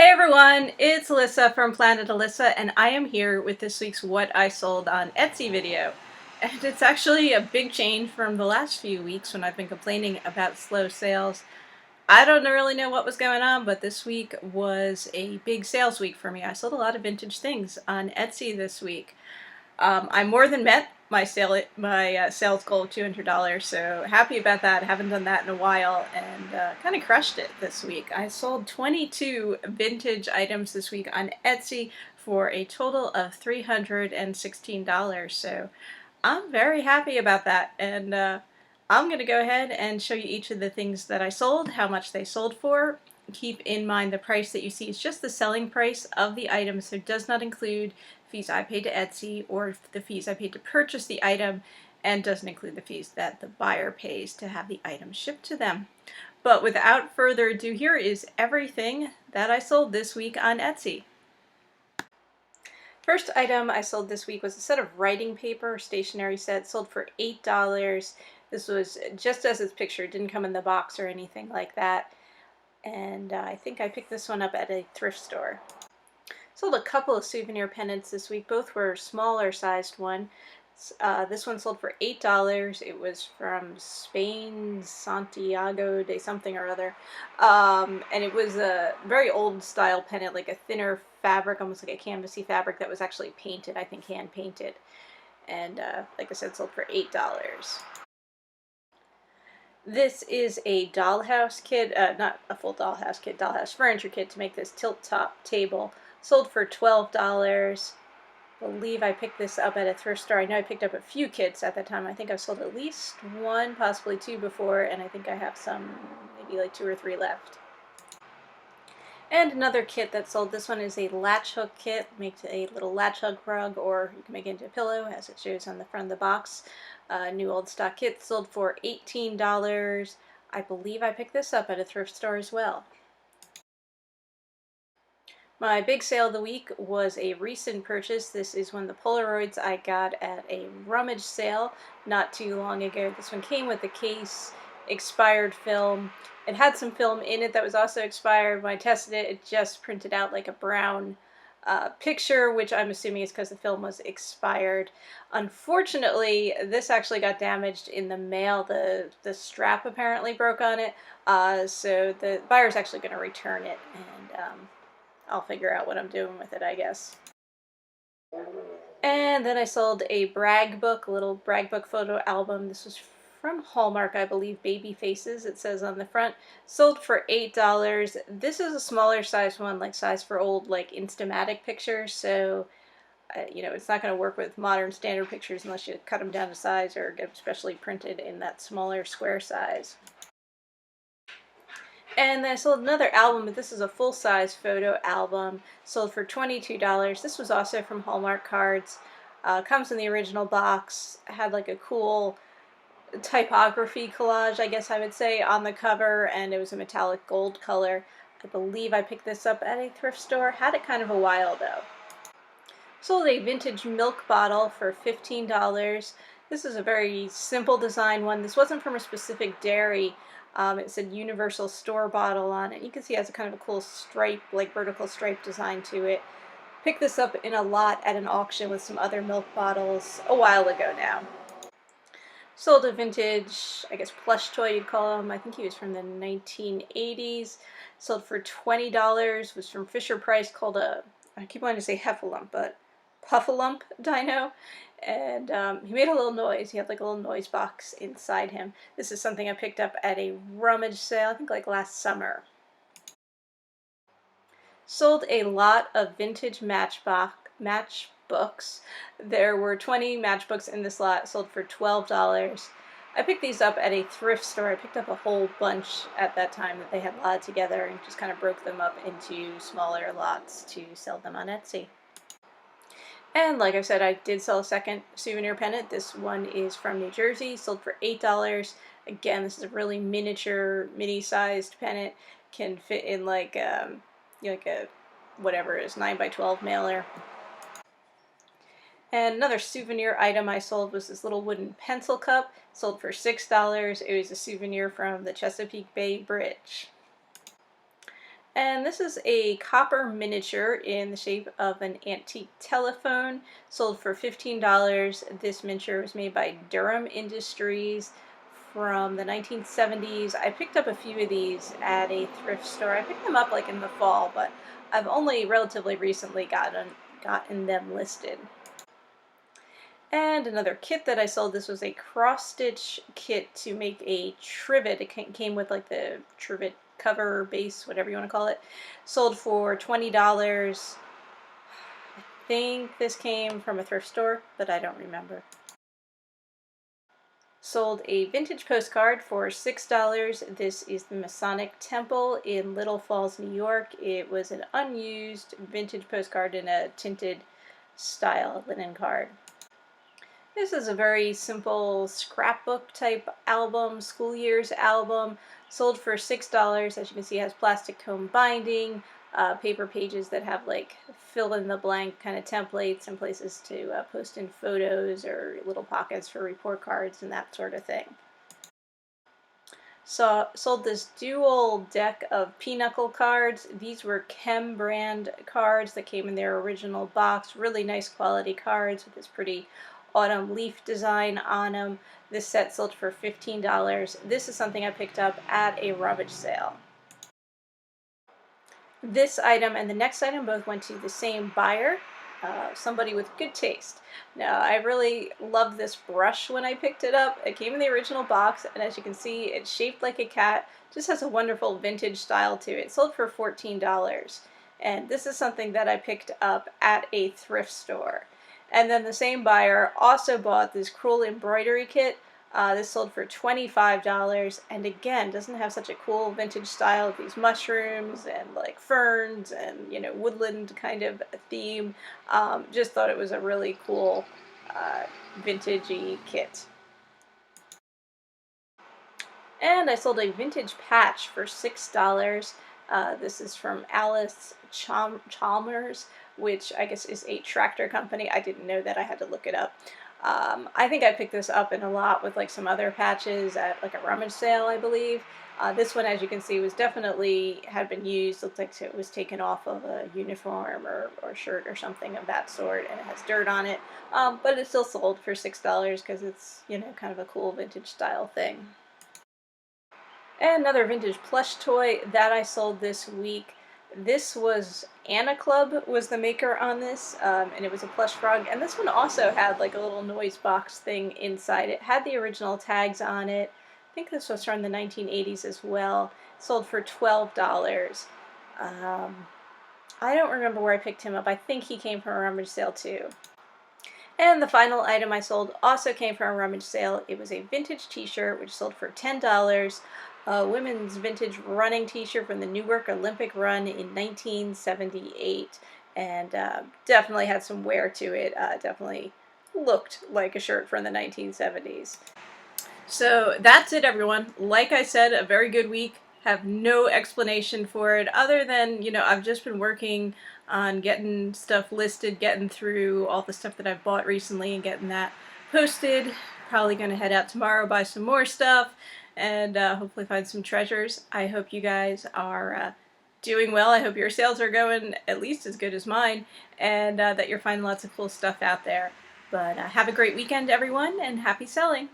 Hey everyone, it's Alissa from Planet Alissa, and I am here with this week's What I Sold on Etsy video. And it's actually a big change from the last few weeks when I've been complaining about slow sales. I don't really know what was going on, but this week was a big sales week for me. I sold a lot of vintage things on Etsy this week. I more than met my sales goal of $200, so happy about that. Haven't done that in a while, and kind of crushed it this week. I sold 22 vintage items this week on Etsy for a total of $316, so I'm very happy about that, and I'm going to go ahead and show you each of the things that I sold, how much they sold for. Keep in mind the price that you see is just the selling price of the item, so it does not include fees I paid to Etsy or the fees I paid to purchase the item, and doesn't include the fees that the buyer pays to have the item shipped to them. But without further ado, here is everything that I sold this week on Etsy. First item I sold this week was a set of writing paper, stationery set, sold for $8. This was just as it's pictured, didn't come in the box or anything like that. And I think I picked this one up at a thrift store. Sold a couple of souvenir pennants this week. Both were smaller sized one. This one sold for $8. It was from Spain, Santiago de something or other. And it was a very old style pennant, like a thinner fabric, almost like a canvasy fabric that was actually painted, I think hand painted. And like I said, sold for $8. This is a dollhouse kit, not a full dollhouse kit, dollhouse furniture kit to make this tilt top table. Sold for $12. I believe I picked this up at a thrift store. I know I picked up a few kits at that time. I think I've sold at least one, possibly two before, and I think I have some, maybe like 2 or 3 left. And another kit that sold. This one is a Latch Hook Kit. Makes a little latch hook rug, or you can make it into a pillow, as it shows on the front of the box. New old stock kit sold for $18. I believe I picked this up at a thrift store as well. My big sale of the week was a recent purchase. This is one of the Polaroids I got at a rummage sale not too long ago. This one came with the case, expired film. It had some film in it that was also expired. When I tested it, it just printed out like a brown picture, which I'm assuming is because the film was expired. Unfortunately, this actually got damaged in the mail. The strap apparently broke on it, so the buyer's actually going to return it, and I'll figure out what I'm doing with it, I guess. And then I sold a brag book, a little brag book photo album. This was from Hallmark, I believe, Baby Faces, it says on the front. Sold for $8. This is a smaller size one, like size for old, like Instamatic pictures, so you know, it's not going to work with modern standard pictures unless you cut them down to size or get them specially printed in that smaller square size. And then I sold another album, but this is a full-size photo album, sold for $22. This was also from Hallmark Cards. Comes in the original box, had like a cool typography collage, I guess I would say, on the cover, and it was a metallic gold color. I believe I picked this up at a thrift store. Had it kind of a while though. Sold a vintage milk bottle for $15. This is a very simple design one. This wasn't from a specific dairy. It said Universal Store Bottle on it. You can see it has a kind of a cool stripe, like vertical stripe design to it. Picked this up in a lot at an auction with some other milk bottles a while ago now. Sold a vintage, I guess, plush toy you'd call him. I think he was from the 1980s. Sold for $20. Was from Fisher-Price, called a, I keep wanting to say Heffalump, but Puffalump dino. And he made a little noise. He had like a little noise box inside him. This is something I picked up at a rummage sale, I think like last summer. Sold a lot of vintage matchbooks. There were 20 matchbooks in this lot, sold for $12. I picked these up at a thrift store. I picked up a whole bunch at that time that they had lotted together and just kind of broke them up into smaller lots to sell them on Etsy. And like I said, I did sell a second souvenir pennant. This one is from New Jersey, sold for $8. Again, this is a really miniature, mini-sized pennant. Can fit in like a whatever it is, 9x12 mailer. And another souvenir item I sold was this little wooden pencil cup, sold for $6. It was a souvenir from the Chesapeake Bay Bridge. And this is a copper miniature in the shape of an antique telephone, sold for $15. This miniature was made by Durham Industries from the 1970s. I picked up a few of these at a thrift store. I picked them up like in the fall, but I've only relatively recently gotten them listed. And another kit that I sold, this was a cross-stitch kit to make a trivet. It came with like the trivet cover, base, whatever you want to call it. Sold for $20. I think this came from a thrift store, but I don't remember. Sold a vintage postcard for $6. This is the Masonic Temple in Little Falls, New York. It was an unused vintage postcard in a tinted style linen card. This is a very simple scrapbook type album, school years album, sold for $6. As you can see, it has plastic tome binding, paper pages that have like fill in the blank kind of templates and places to post in photos or little pockets for report cards and that sort of thing. So sold this dual deck of Pinochle cards. These were Chem brand cards that came in their original box. Really nice quality cards with this pretty autumn leaf design on them. This set sold for $15. This is something I picked up at a rummage sale. This item and the next item both went to the same buyer, somebody with good taste. Now, I really loved this brush when I picked it up. It came in the original box, and as you can see, it's shaped like a cat. Just has a wonderful vintage style to it. It sold for $14. And this is something that I picked up at a thrift store. And then the same buyer also bought this Crewel Embroidery Kit. This sold for $25, and again, doesn't have such a cool vintage style with these mushrooms and like ferns and, you know, woodland kind of theme. Just thought it was a really cool vintagey kit. And I sold a vintage patch for $6. This is from Alice Chalmers, which I guess is a tractor company. I didn't know that. I had to look it up. I think I picked this up in a lot with like some other patches at like a rummage sale, I believe. This one, as you can see, was definitely had been used. Looks like it was taken off of a uniform or shirt or something of that sort, and it has dirt on it. But it still sold for $6 because it's, you know, kind of a cool vintage style thing. And another vintage plush toy that I sold this week. This was Anna Club was the maker on this, and it was a plush frog. And this one also had like a little noise box thing inside. It had the original tags on it. I think this was from the 1980s as well. Sold for $12. I don't remember where I picked him up. I think he came from a rummage sale too. And the final item I sold also came from a rummage sale. It was a vintage t-shirt which sold for $10. A women's vintage running t-shirt from the Newark Olympic run in 1978. And definitely had some wear to it. Definitely looked like a shirt from the 1970s. So that's it, everyone. Like I said, a very good week. Have no explanation for it other than, you know, I've just been working on getting stuff listed, getting through all the stuff that I've bought recently and getting that posted. Probably going to head out tomorrow, buy some more stuff, and hopefully find some treasures. I hope you guys are doing well. I hope your sales are going at least as good as mine, and that you're finding lots of cool stuff out there. But have a great weekend, everyone, and happy selling!